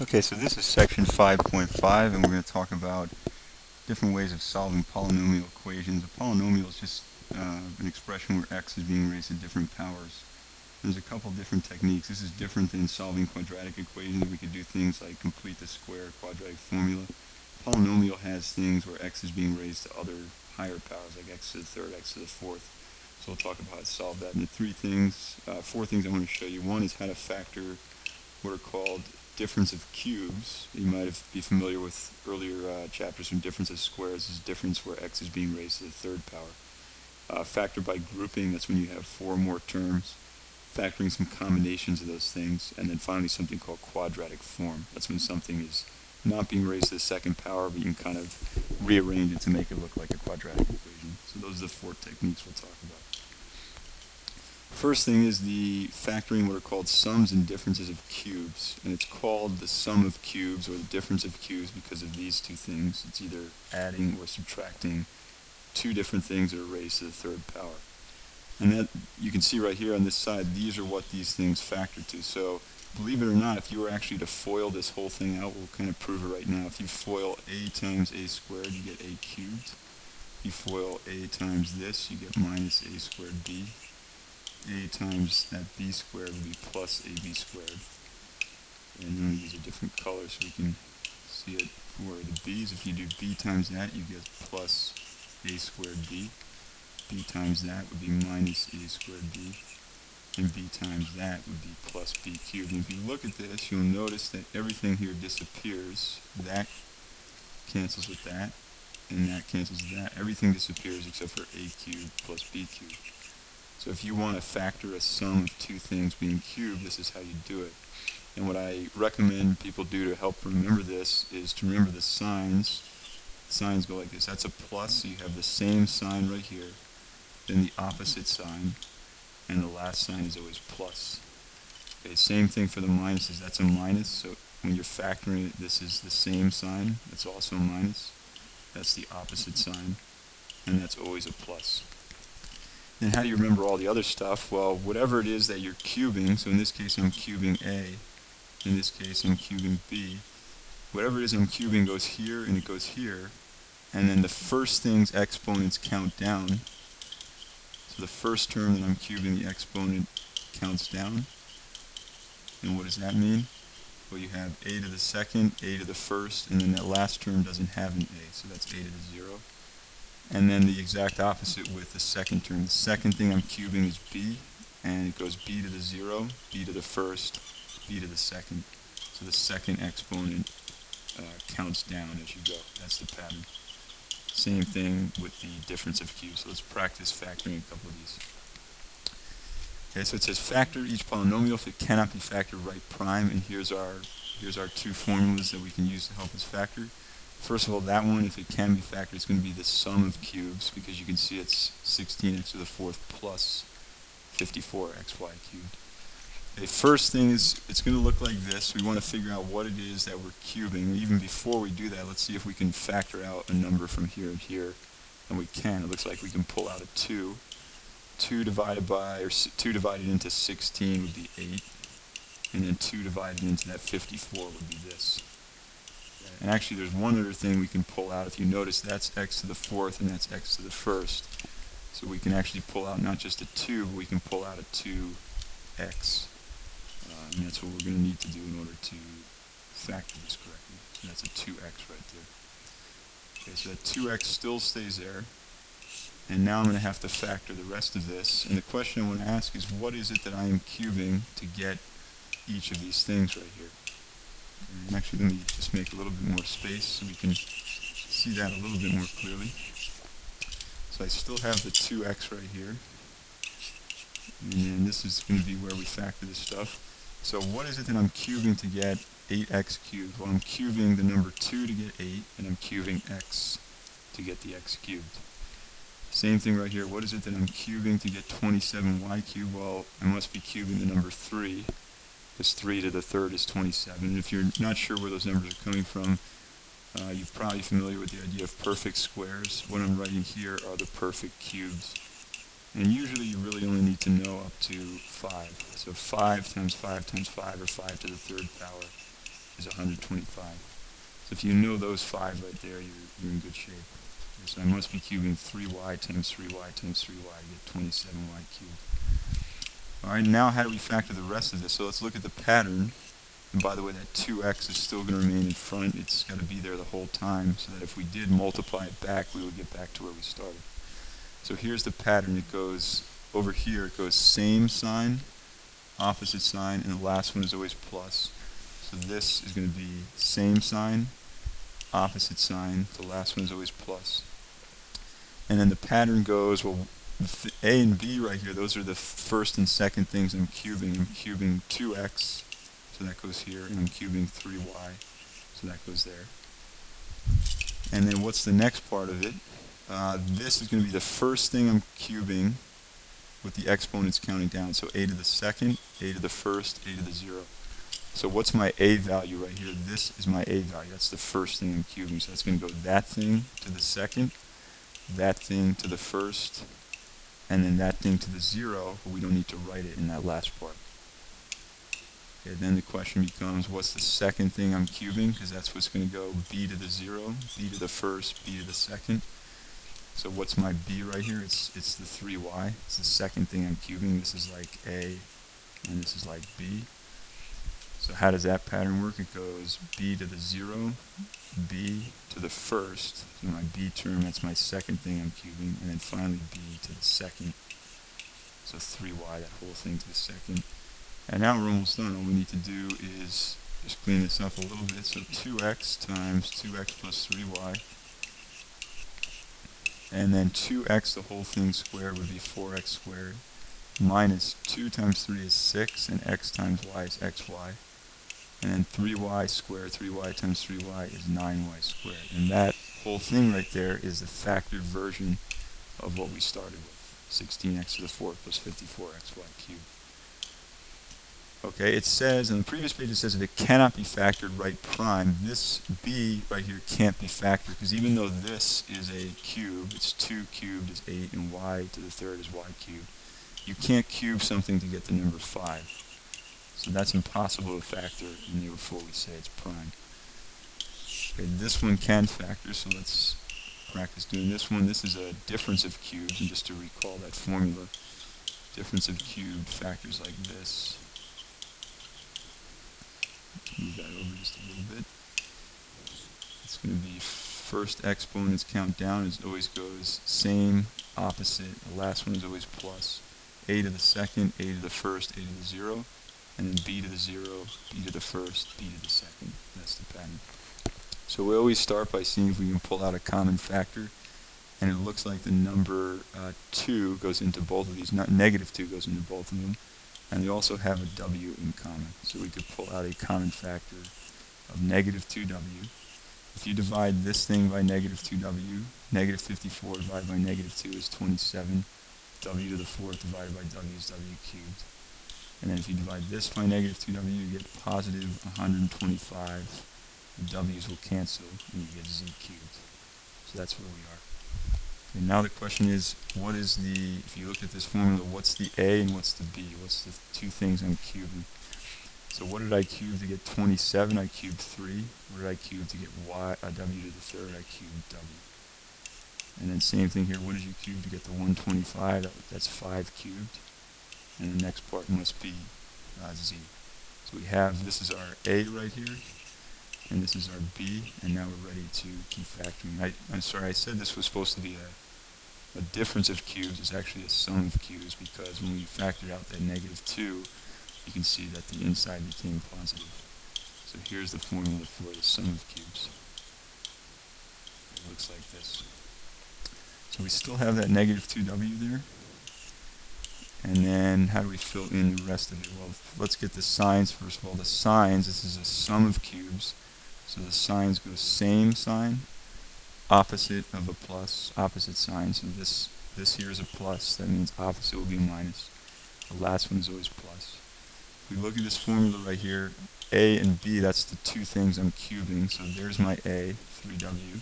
Okay, so this is section 5.5, and we're going to talk about different ways of solving polynomial equations. A polynomial is just an expression where x is being raised to different powers. There's a couple different techniques. This is different than solving quadratic equations. We could do things like complete the square, quadratic formula. Polynomial has things where x is being raised to other higher powers, like x to the third, x to the fourth. So we'll talk about how to solve that. And the four things I want to show you. One is how to factor what are called difference of cubes. You might be familiar with earlier chapters from difference of squares. Is difference where x is being raised to the third power. Factor by grouping, that's when you have four or more terms. Factoring some combinations of those things. And then finally something called quadratic form. That's when something is not being raised to the second power, but you can kind of rearrange it to make it look like a quadratic equation. So those are the four techniques we'll talk about. First thing is the factoring what are called sums and differences of cubes. And it's called the sum of cubes or the difference of cubes because of these two things. It's either adding or subtracting two different things that are raised to the third power. And that you can see right here on this side, these are what these things factor to. So believe it or not, if you were actually to FOIL this whole thing out, we'll kind of prove it right now. If you FOIL a times a squared, you get a cubed. If you FOIL a times this, you get minus a squared b. A times that b squared would be plus ab squared. And I'm going to use a different color so we can see it for the b's. If you do b times that, you get plus a squared b. B times that would be minus a squared b. And b times that would be plus b cubed. And if you look at this, you'll notice that everything here disappears. That cancels with that, and that cancels with that. Everything disappears except for a cubed plus b cubed. So if you want to factor a sum of two things being cubed, this is how you do it. And what I recommend people do to help remember this is to remember the signs. Signs go like this. That's a plus, so you have the same sign right here, then the opposite sign, and the last sign is always plus. Okay, same thing for the minuses. That's a minus, so when you're factoring it, this is the same sign. That's also a minus. That's the opposite sign, and that's always a plus. Then how do you remember all the other stuff? Well, whatever it is that you're cubing, so in this case I'm cubing A, in this case I'm cubing B, whatever it is I'm cubing goes here and it goes here, and then the first thing's exponents count down. So the first term that I'm cubing, the exponent counts down. And what does that mean? Well, you have a to the second, a to the first, and then that last term doesn't have an a, so that's a to the 0. And then the exact opposite with the second term. The second thing I'm cubing is b, and it goes b to the 0, b to the first, b to the second. So the second exponent counts down as you go. That's the pattern. Same thing with the difference of cubes. So let's practice factoring a couple of these. Okay, so it says factor each polynomial if it cannot be factored right prime, and here's our two formulas that we can use to help us factor. First of all, that one, if it can be factored, it's going to be the sum of cubes, because you can see it's 16x to the fourth plus 54xy cubed. The first thing is, it's going to look like this. We want to figure out what it is that we're cubing. Even before we do that, let's see if we can factor out a number from here and here. And we can. It looks like we can pull out a 2. 2 divided into 16 would be 8. And then 2 divided into that 54 would be this. And actually, there's one other thing we can pull out. If you notice, that's x to the fourth and that's x to the first. So we can actually pull out not just a 2, but we can pull out a 2x. And that's what we're going to need to do in order to factor this correctly. So that's a 2x right there. Okay, so that 2x still stays there. And now I'm going to have to factor the rest of this. And the question I want to ask is, what is it that I am cubing to get each of these things right here? And actually, let me just make a little bit more space so we can see that a little bit more clearly. So I still have the 2x right here. And then this is going to be where we factor this stuff. So what is it that I'm cubing to get 8x cubed? Well, I'm cubing the number 2 to get 8, and I'm cubing x to get the x cubed. Same thing right here. What is it that I'm cubing to get 27y cubed? Well, I must be cubing the number 3, because 3 to the third is 27. And if you're not sure where those numbers are coming from, you're probably familiar with the idea of perfect squares. What I'm writing here are the perfect cubes. And usually you really only need to know up to 5. So 5 times 5 times 5, or 5 to the third power. is 125. So if you know those 5 right there, you're in good shape. Okay, so I must be cubing 3y times 3y times 3y to get 27y cubed. Alright, now how do we factor the rest of this? So let's look at the pattern. And by the way, that 2x is still going to remain in front. It's got to be there the whole time, so that if we did multiply it back, we would get back to where we started. So here's the pattern. It goes over here, it goes same sign, opposite sign, and the last one is always plus. So this is going to be same sign, opposite sign, the last one is always plus. And then the pattern goes, well, A and B right here, those are the first and second things I'm cubing. I'm cubing 2x, so that goes here, and I'm cubing 3y, so that goes there. And then what's the next part of it? This is going to be the first thing I'm cubing with the exponents counting down. So a to the second, a to the first, a to the 0. So what's my a value right here? This is my a value. That's the first thing I'm cubing. So that's going to go that thing to the second, that thing to the first, and then that thing to the 0, but we don't need to write it in that last part. Okay, then the question becomes, what's the second thing I'm cubing? Because that's what's going to go b to the 0, b to the first, b to the second. So what's my b right here? It's the 3y. It's the second thing I'm cubing. This is like a, and this is like b. So how does that pattern work? It goes b to the 0, b to the first, so my b term, that's my second thing I'm cubing, and then finally b to the second. So 3y, that whole thing to the second. And now we're almost done. All we need to do is just clean this up a little bit. So 2x times 2x plus 3y. And then 2x, the whole thing squared, would be 4x squared. Minus 2 times 3 is 6, and x times y is xy. And then 3y squared, 3y times 3y is 9y squared. And that whole thing right there is the factored version of what we started with. 16x to the 4th plus 54xy cubed. Okay, it says, on the previous page it says if it cannot be factored, write prime. This b right here can't be factored, because even though this is a cube, it's 2 cubed is 8, and y to the 3rd is y cubed. You can't cube something to get the number 5. So that's impossible to factor, and therefore we say it's prime. Okay, this one can factor, so let's practice doing this one. This is a difference of cubes, and just to recall that formula, difference of cubed factors like this. Move that over just a little bit. It's going to be first exponents count down, it always goes same, opposite, the last one is always plus. A to the second, a to the first, a to the 0. And then b to the 0, b to the first, b to the second. That's the pattern. So we always start by seeing if we can pull out a common factor. And it looks like the number 2 goes into both of these. Negative 2 goes into both of them. And they also have a w in common. So we could pull out a common factor of negative 2w. If you divide this thing by negative 2w, negative 54 divided by negative 2 is 27. W to the 4th divided by w is w cubed. And then if you divide this by negative 2w, you get positive 125. The w's will cancel, and you get z cubed. So that's where we are. Okay, now the question is, what is the, if you look at this formula, what's the a and what's the b? What's the two things I'm cubing? So what did I cube to get 27? I cubed 3. What did I cube to get w to the 3rd? I cubed w. And then same thing here, what did you cube to get the 125? That's 5 cubed. And the next part must be z. So we have, this is our a right here, and this is our b, and now we're ready to keep factoring. I'm sorry, I said this was supposed to be a difference of cubes. It's actually a sum of cubes, because when we factored out that negative 2, you can see that the inside became positive. So here's the formula for the sum of cubes. It looks like this. So we still have that negative 2w there. And then how do we fill in the rest of it? Well, let's get the signs first of all. The signs, this is a sum of cubes. So the signs go same sign, opposite of a plus, opposite sign. So this here is a plus. That means opposite will be a minus. The last one is always plus. If we look at this formula right here, a and b, that's the two things I'm cubing. So there's my a, 3w.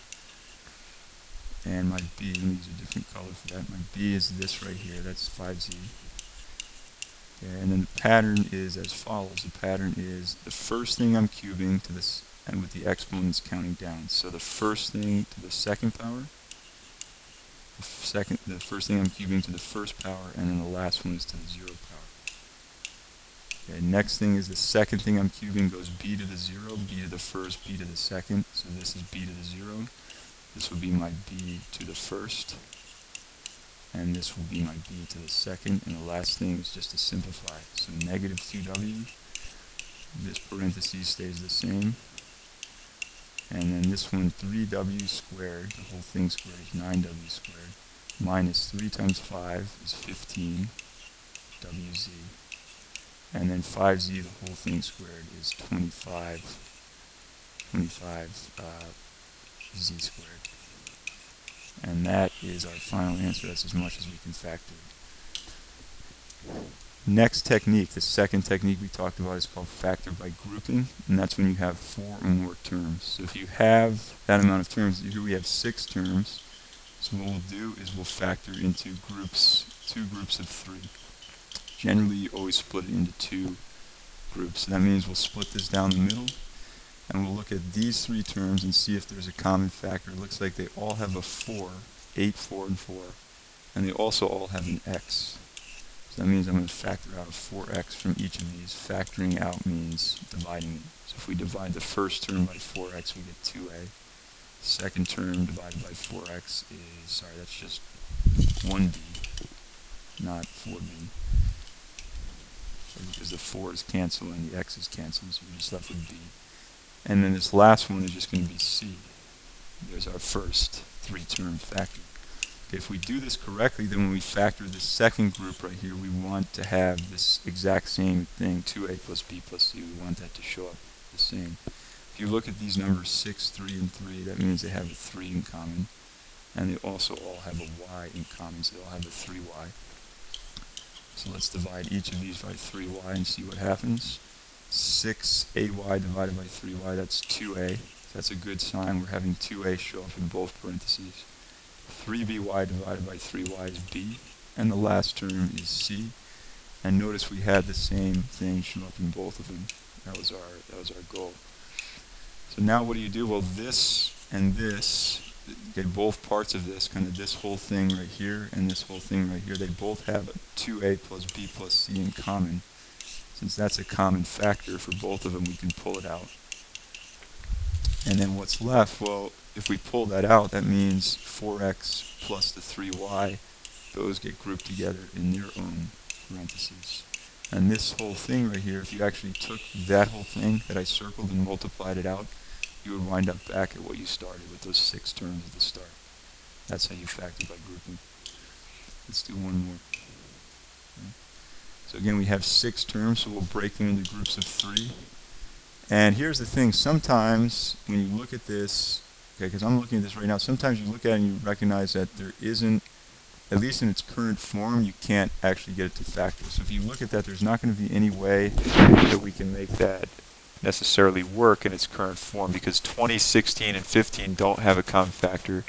And my b, let me use a different color for that. My b is this right here, that's 5z. Okay, and then the pattern is as follows. The pattern is the first thing I'm cubing to this, and with the exponents counting down. So the first thing to the second power, the first thing I'm cubing to the first power, and then the last one is to the 0 power. Okay, next thing is the second thing I'm cubing goes b to the 0, b to the first, b to the second. So this is b to the 0. This will be my b to the first, and this will be my b to the second. And the last thing is just to simplify. So negative 2w, this parenthesis stays the same. And then this one, 3w squared, the whole thing squared is 9w squared, minus 3 times 5 is 15 wz. And then 5z, the whole thing squared, is 25 z squared. And that is our final answer. That's as much as we can factor. Next technique, the second technique we talked about, is called factor by grouping, and that's when you have 4 or more terms. So if you have that amount of terms, here we have 6 terms. So what we'll do is we'll factor into groups, 2 groups of 3. Generally, you always split it into 2 groups. So that means we'll split this down the middle, and we'll look at these 3 terms and see if there's a common factor. It looks like they all have a 4, 8, 4, and 4, and they also all have an x. So that means I'm going to factor out a 4x from each of these. Factoring out means dividing it. So if we divide the first term by 4x, we get 2a. Second term divided by 4x is, sorry, that's just 1b, not 4b. So because the 4's cancel and the x is canceled, so we're just left with b. And then this last one is just going to be c. There's our first 3-term factor. Okay, if we do this correctly, then when we factor this second group right here, we want to have this exact same thing, 2a plus b plus c. We want that to show up the same. If you look at these numbers 6, 3, and 3, that means they have a 3 in common. And they also all have a y in common, so they all have a 3y. So let's divide each of these by 3y and see what happens. 6ay divided by 3y, that's 2a. That's a good sign. We're having 2a show up in both parentheses. 3by divided by 3y is b, and the last term is c. And notice we had the same thing show up in both of them. That was our goal. So now what do? Well, this and this, okay, both parts of this, kind of this whole thing right here and this whole thing right here, they both have a 2a plus b plus c in common. Since that's a common factor for both of them, we can pull it out. And then what's left? Well, if we pull that out, that means 4x plus the 3y, those get grouped together in their own parentheses. And this whole thing right here, if you actually took that whole thing that I circled and multiplied it out, you would wind up back at what you started with, those 6 terms at the start. That's how you factor by grouping. Let's do one more. Okay. So again, we have 6 terms, so we'll break them into groups of 3. And here's the thing, sometimes when you look at this, okay, because I'm looking at this right now, sometimes you look at it and you recognize that there isn't, at least in its current form, you can't actually get it to factor. So if you look at that, there's not going to be any way that we can make that necessarily work in its current form, because 20, 16, and 15 don't have a common factor.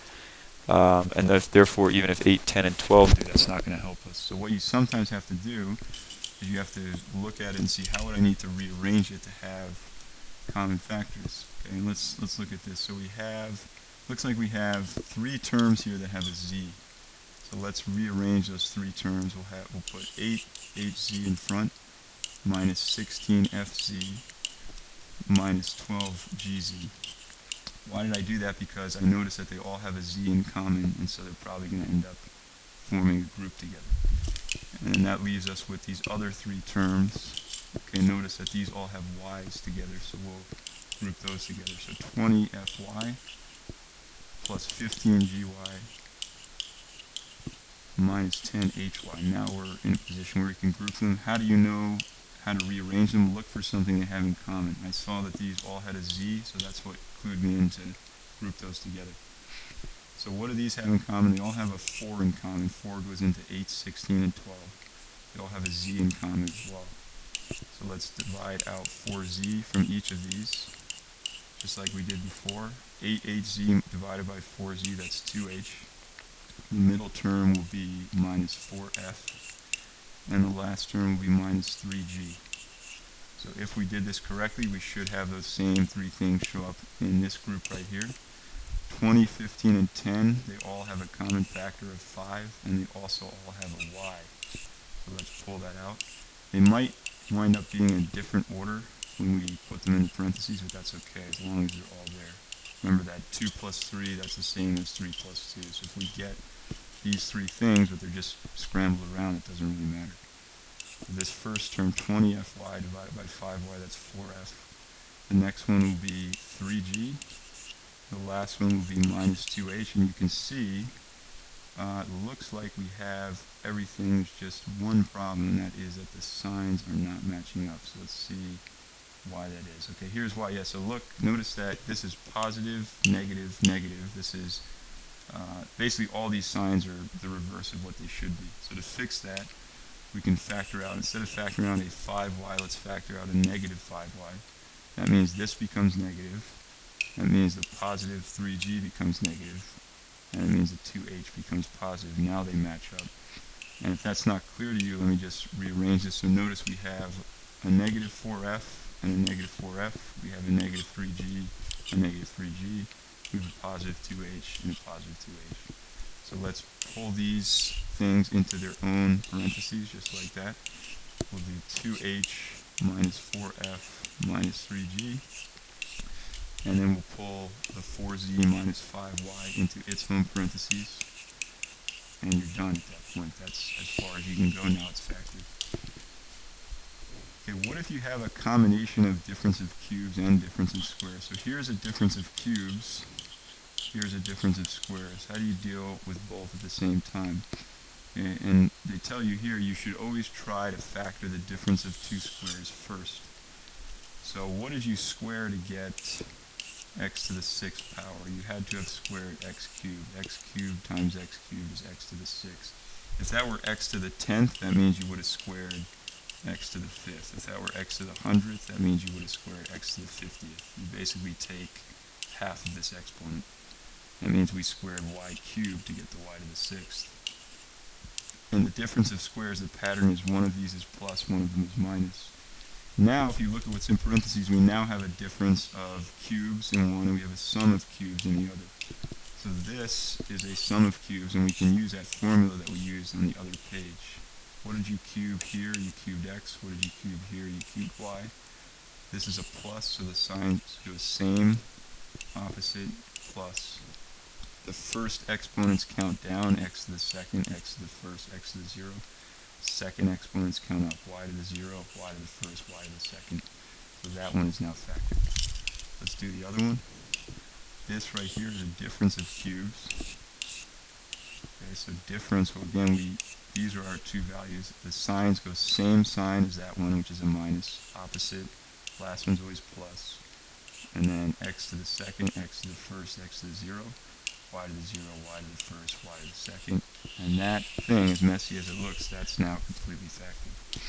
And therefore, even if 8, 10, and 12 do, that's not going to help us. So what you sometimes have to do is you have to look at it and see how would I need to rearrange it to have common factors. Okay, and let's look at this. So we have, looks like we have 3 terms here that have a z. So let's rearrange those 3 terms. We'll put 8z in front, minus 16fz, minus 12gz. Why did I do that? Because I noticed that they all have a z in common, and so they're probably going to end up forming a group together. And then that leaves us with these other 3 terms. Okay, notice that these all have y's together, so we'll group those together. So 20fy plus 15gy minus 10hy. Now we're in a position where we can group them. How do you know how to rearrange them? Look for something they have in common. I saw that these all had a z, so that's what clued me in to group those together. So what do these have in common? They all have a 4 in common. 4 goes into 8, 16, and 12. They all have a z in common as well. So let's divide out 4z from each of these, just like we did before. 8hz divided by 4z, that's 2h. The middle term will be minus 4f. and the last term will be minus 3g. So if we did this correctly, we should have those same three things show up in this group right here. 20, 15, and 10, they all have a common factor of 5, and they also all have a y. So let's pull that out. They might wind up being in a different order when we put them in the parentheses, but that's okay as long as they're all there. Remember that 2 plus 3, that's the same as 3 plus 2. So if we get these three things, but they're just scrambled around, it doesn't really matter. So this first term, 20fy divided by 5y, that's 4f. The next one will be 3g. The last one will be minus 2h, and you can see it looks like we have everything. There's just one problem, and that is that the signs are not matching up. So let's see why that is. Okay, here's why. Yeah, so look, notice that this is positive, negative, negative. This is basically all these signs are the reverse of what they should be. So to fix that, we can factor out, instead of factoring out a 5y, let's factor out a negative 5y. That means this becomes negative. That means the positive 3g becomes negative, and it means the 2h becomes positive. Now they match up. And if that's not clear to you, let me just rearrange this. So notice we have a negative 4f and a negative 4f. We have a negative 3g, a negative 3g. We have a positive 2h and a positive 2h. So let's pull these things into their own parentheses, just like that. We'll do 2h minus 4f minus 3g. And then we'll pull the 4z minus 5y into its own parentheses. And you're done at that point. That's as far as you can go now. It's factored. Okay, what if you have a combination of difference of cubes and difference of squares? So here's a difference of cubes. Here's a difference of squares. How do you deal with both at the same time? And they tell you here you should always try to factor the difference of two squares first. So what did you square to get x to the 6th power? You had to have squared x cubed. X cubed times x cubed is x to the 6th. If that were x to the 10th, that means you would have squared x to the 5th. If that were x to the 100th, that means you would have squared x to the 50th. You basically take half of this exponent. That means we squared y cubed to get the y to the 6th. In the difference of squares, the pattern is one of these is plus, one of them is minus. Now, if you look at what's in parentheses, we now have a difference of cubes in one, and we have a sum of cubes in the other. So this is a sum of cubes, and we can use that formula that we used on the other page. What did you cube here? You cubed x. What did you cube here? You cubed y. This is a plus, so the signs go same, opposite, plus. The first exponents count down, x to the second, x to the first, x to the 0. Second exponents count up, y to the 0, y to the first, y to the second. So that one is now factored. Let's do the other one. This right here is a difference of cubes. Okay, so difference, well again, these are our two values. The signs go same sign as that one, which is a minus, opposite. Last one's always plus. And then x to the second, x to the first, x to the 0. Y to the 0, y to the first, y to the second. And that thing, as messy as it looks, that's now completely factored.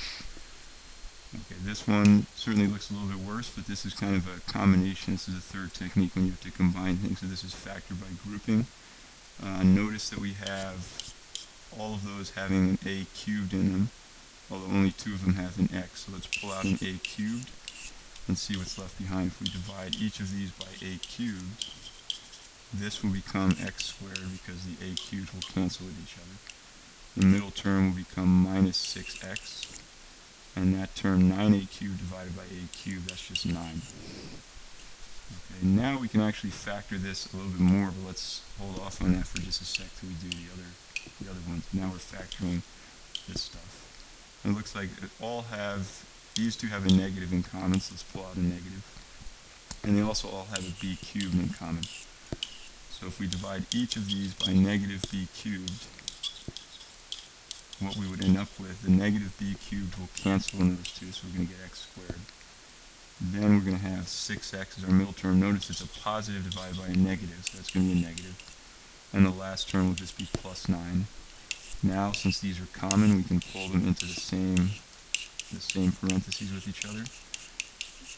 Okay, this one certainly looks a little bit worse, but this is kind of a combination. This is a third technique when you have to combine things. So this is factored by grouping. Notice that we have all of those having an a cubed in them, although only two of them have an x. So let's pull out an a cubed and see what's left behind. If we divide each of these by a cubed, this will become x squared because the a cubed will cancel with each other. The middle term will become minus 6x, and that term 9a cubed divided by a cubed, that's just 9. Okay, now we can actually factor this a little bit more, but let's hold off on that for just a sec till we do the other ones. Now we're factoring this stuff. And it looks like it all have, these two have a negative in common, so let's pull out a negative. And they also all have a b cubed in common. So if we divide each of these by negative b cubed, what we would end up with, the negative b cubed will cancel in those two, so we're going to get x squared. Then we're going to have 6x as our middle term. Notice it's a positive divided by a negative, so that's going to be a negative. And the last term will just be plus 9. Now, since these are common, we can pull them into the same parentheses with each other.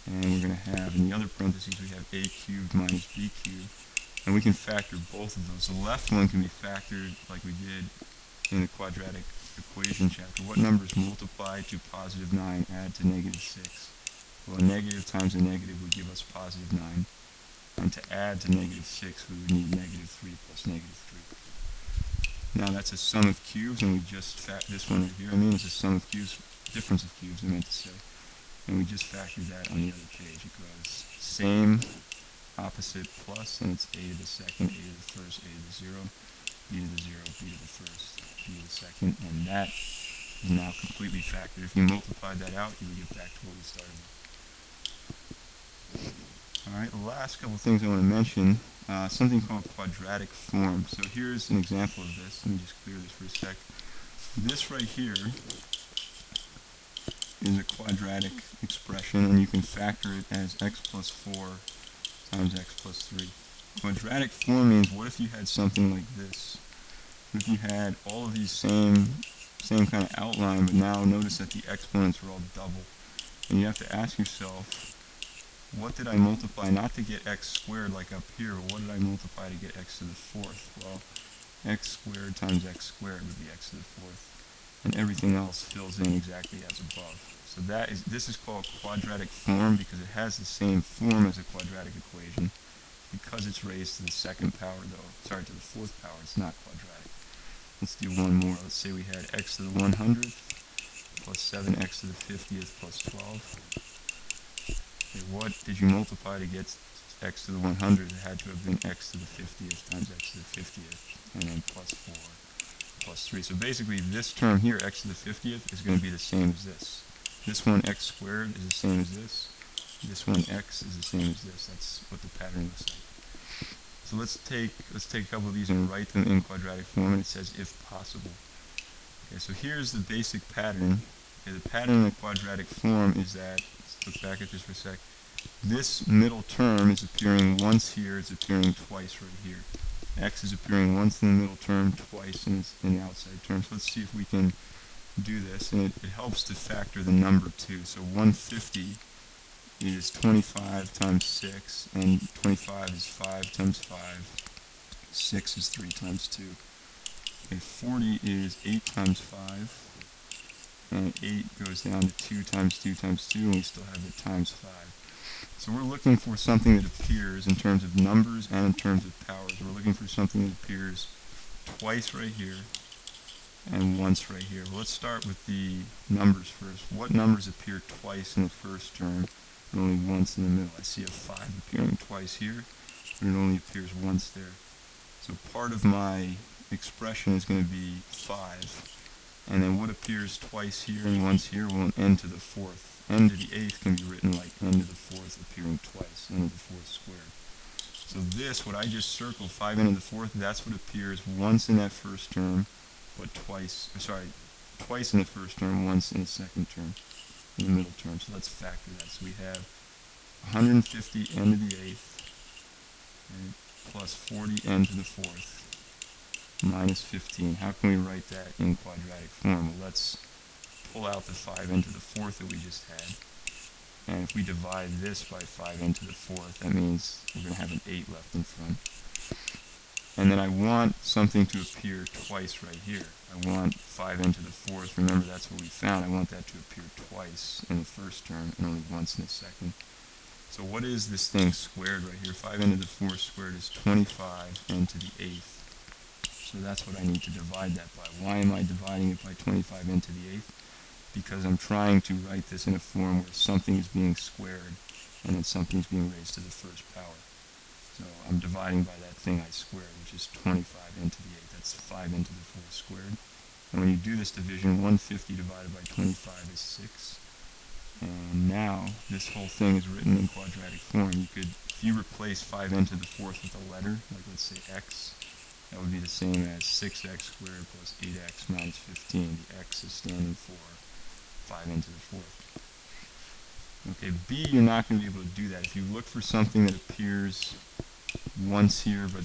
And we're going to have, in the other parentheses, we have a cubed minus b cubed. And we can factor both of those. The left one can be factored like we did in the quadratic equation chapter. What numbers multiply to positive 9 add to negative 6? Well, a negative times a negative would give us positive 9. And to add to negative 6, we would need negative 3 plus negative 3. Now that's a sum of cubes, and we just this one right here, it's a sum of cubes, difference of cubes, I meant to say. And we just factored that on the other page. It goes same, opposite, plus, and it's a to the second, a to the first, a to the 0, b to the 0, b to the first, b to the second, and that is now completely factored. If you multiplied that out, you would get back to where we started with. Alright, the last couple things I want to mention, something called quadratic form. So here's an example of this. Let me just clear this for a sec. This right here is a quadratic expression, and you can factor it as x plus 4 times x plus 3. Quadratic form means, what if you had something like this? What if you had all of these same kind of outline, but now notice that the exponents are all double. And you have to ask yourself, what did I multiply, not to get x squared like up here, but what did I multiply to get x to the 4th? Well, x squared times x squared would be x to the 4th. And everything else fills in exactly as above. So this is called quadratic form because it has the same form as a quadratic equation. Because it's raised to the second power, to the 4th power, it's not quadratic. Let's do one more. Let's say we had x to the 100th plus 7x to the 50th plus 12. Okay, what did you multiply to get x to the 100? It had to have been x to the 50th times x to the 50th, and then plus 4 plus 3. So basically this term here, x to the 50th, is going to be the same as this. This one, x squared, is the same as this. This one, x, is the same as this. That's what the pattern looks like. So let's take a couple of these and write them in quadratic form, and it says if possible. Okay, so here's the basic pattern. Okay, the pattern in the quadratic form is that, let's look back at this for a sec, this middle term is appearing once here, it's appearing twice right here. X is appearing once in the middle term, twice in the outside term. So let's see if we can do this, and it helps to factor the number 2. So 150 is 25 times 6, and 25 is 5 times 5, 6 is 3 times 2. Okay, 40 is 8 times 5, and 8 goes down to 2 times 2 times 2, and we still have it times 5. So we're looking for something that appears in terms of numbers and in terms of powers. We're looking for something that appears twice right here and once right here. Well, let's start with the numbers first. What numbers appear twice in the first term and only once in the middle? I see a 5 appearing twice here, but it only appears once there. So part of my expression is going to be 5. And then what appears twice here and once here? Well, an n to the 4th. N to the 8th can be written like n to the 4th appearing twice, n to the 4th squared. So this, what I just circled, 5n to the 4th, that's what appears once in that first term, but twice in the first term, once in the second term, in the middle term. So let's factor that. So we have 150 n to the 8th, right, plus 40 n to the 4th, minus 15. How can we write that in quadratic form? Well, let's pull out the 5n to the 4th that we just had. And if we divide this by 5n to the 4th, that means we're going to have an 8 left in front. And then I want something to appear twice right here. I want 5n to the 4th. Remember, that's what we found. I want that to appear twice in the first term and only once in the second. So what is this thing squared right here? 5n to the 4th squared is 25n to the 8th. So that's what I need to divide that by. Why am I dividing it by 25n to the 8th? Because I'm trying to write this in a form where something is being squared and then something is being raised to the first power. So I'm dividing by that thing I squared, which is 25n to the 8th. That's 5n to the 4th squared. And when you do this division, 150 divided by 25 is 6. And now this whole thing is written in quadratic form. If you replace 5n to the 4th with a letter, like let's say x, that would be the same as 6x squared plus 8x minus 15. The x is standing for 5n to the 4th. Okay, b, you're not going to be able to do that. If you look for something that appears once here but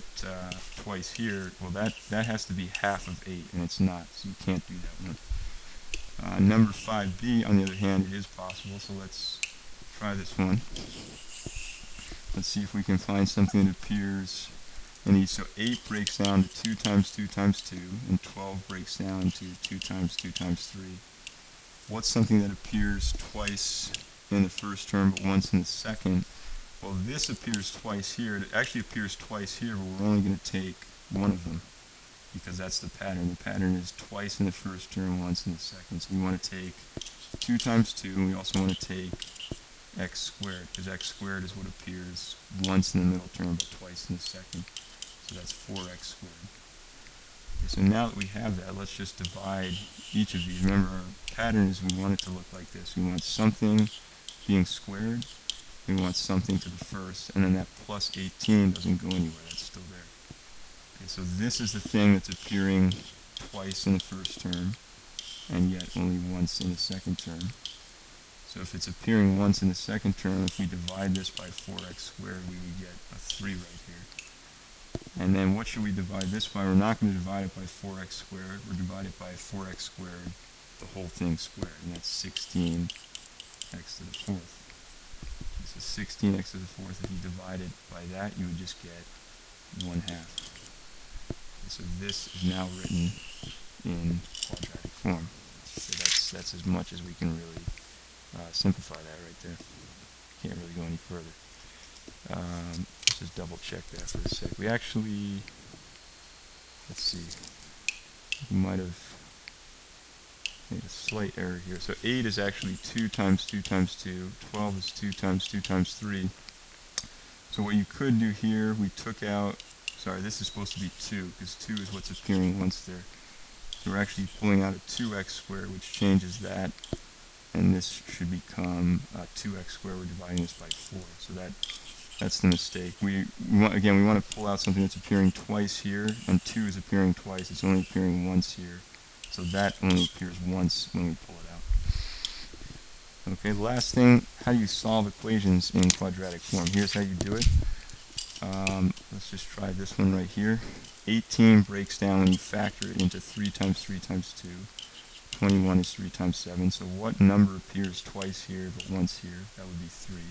twice here, well that has to be half of 8, and it's not, so you can't do that one. Number 5b, on the other hand, it is possible, so let's try this one. Let's see if we can find something that appears And so 8 breaks down to 2 times 2 times 2, and 12 breaks down to 2 times 2 times 3. What's something that appears twice in the first term but once in the second? Well, this appears twice here. It actually appears twice here, but we're only going to take one of them because that's the pattern. The pattern is twice in the first term, once in the second. So we want to take 2 times 2, and we also want to take x squared, because x squared is what appears once in the middle term but twice in the second. So that's 4x squared. Okay, so now that we have that, let's just divide each of these. Remember, our pattern is we want it to look like this. We want something being squared, we want something to the first, and then that plus 18 doesn't go anywhere, that's still there. Okay, so this is the thing that's appearing twice in the first term, and yet only once in the second term. So if it's appearing once in the second term, if we divide this by 4x squared, we would get a 3 right here. And then what should we divide this by? We're not going to divide it by 4x squared. We're dividing it by 4x squared, the whole thing squared, and that's 16x to the fourth. So 16x to the fourth, if you divide it by that, you would just get 1/2. Okay, so this is now written in quadratic form. So that's as much as we can really simplify that right there. Can't really go any further. Let's just double check that for a sec. We actually, let's see, we might have made a slight error here. So 8 is actually 2 times 2 times 2. 12 is 2 times 2 times 3. So what you could do here, we took out, sorry, this is supposed to be 2, because 2 is what's appearing once there. So we're actually pulling out a 2x squared, which changes that, and this should become 2x squared. We're dividing this by 4. So that's the mistake. We want to pull out something that's appearing twice here, and 2 is appearing twice. It's only appearing once here. So that only appears once when we pull it out. Okay, the last thing, how do you solve equations in quadratic form? Here's how you do it. Let's just try this one right here. 18 breaks down when you factor it into 3 times 3 times 2. 21 is 3 times 7. So what number appears twice here but once here? That would be 3.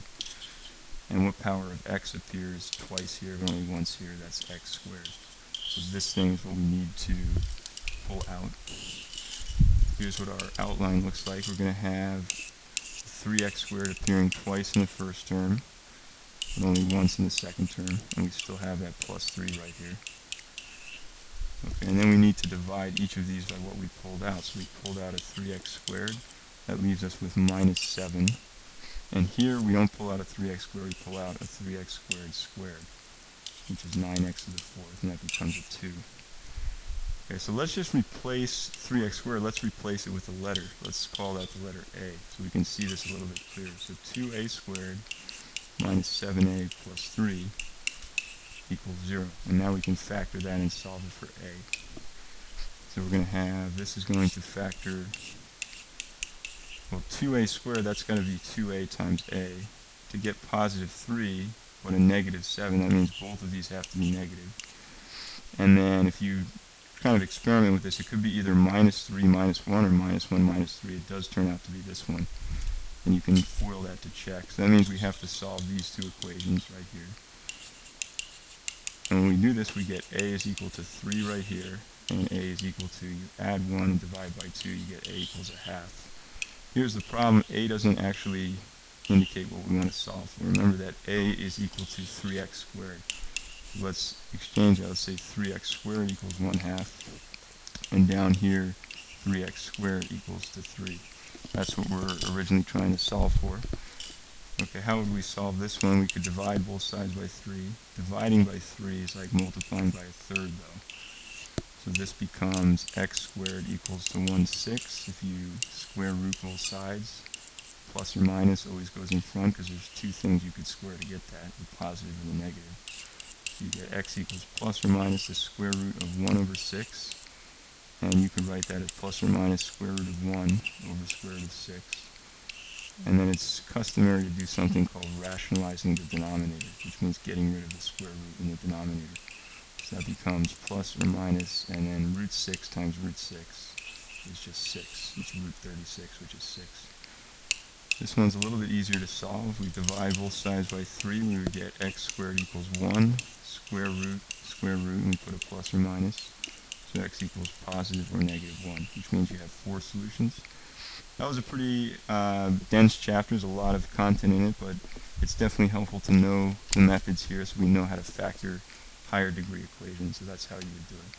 And what power of x appears twice here but only once here? That's x squared. So this thing is what we need to pull out. Here's what our outline looks like. We're going to have 3x squared appearing twice in the first term, but only once in the second term, and we still have that plus 3 right here. Okay, and then we need to divide each of these by what we pulled out. So we pulled out a 3x squared. That leaves us with minus 7. And here we don't pull out a 3x squared, we pull out a 3x squared squared, which is 9x to the fourth, and that becomes a 2. Okay, so let's just replace 3x squared, let's replace it with a letter. Let's call that the letter a, so we can see this a little bit clearer. So 2a squared minus 7a plus 3 equals 0. And now we can factor that and solve it for a. So we're going to have, this is going to factor, well, 2a squared, that's going to be 2a times a. To get positive 3, but a negative 7, that means both of these have to be negative. And then if you kind of experiment with this, it could be either minus 3 minus 1 or minus 1 minus 3. It does turn out to be this one. And you can FOIL that to check. So that means we have to solve these two equations right here. And when we do this, we get a is equal to 3 right here, and a is equal to, you add 1 and divide by 2, you get a equals a half. Here's the problem, a doesn't actually indicate what we want to solve for. Remember that a is equal to 3x squared. Let's exchange that. Let's say 3x squared equals 1/2, and down here 3x squared equals to 3. That's what we're originally trying to solve for. Okay, how would we solve this one? We could divide both sides by 3. Dividing by 3 is like multiplying by a third though. So this becomes x squared equals to 1/6 if you square root both sides. Plus or minus always goes in front because there's two things you could square to get that, the positive and the negative. So you get x equals plus or minus the square root of 1/6. And you could write that as plus or minus square root of 1 over square root of 6. And then it's customary to do something called rationalizing the denominator, which means getting rid of the square root in the denominator. So that becomes plus or minus, and then root 6 times root 6 is just 6. It's root 36, which is 6. This one's a little bit easier to solve. We divide both sides by 3, we would get x squared equals 1, square root, and we put a plus or minus. So x equals positive or negative 1, which means you have 4 solutions. That was a pretty dense chapter. There's a lot of content in it, but it's definitely helpful to know the methods here so we know how to factor higher degree equations. So that's how you would do it.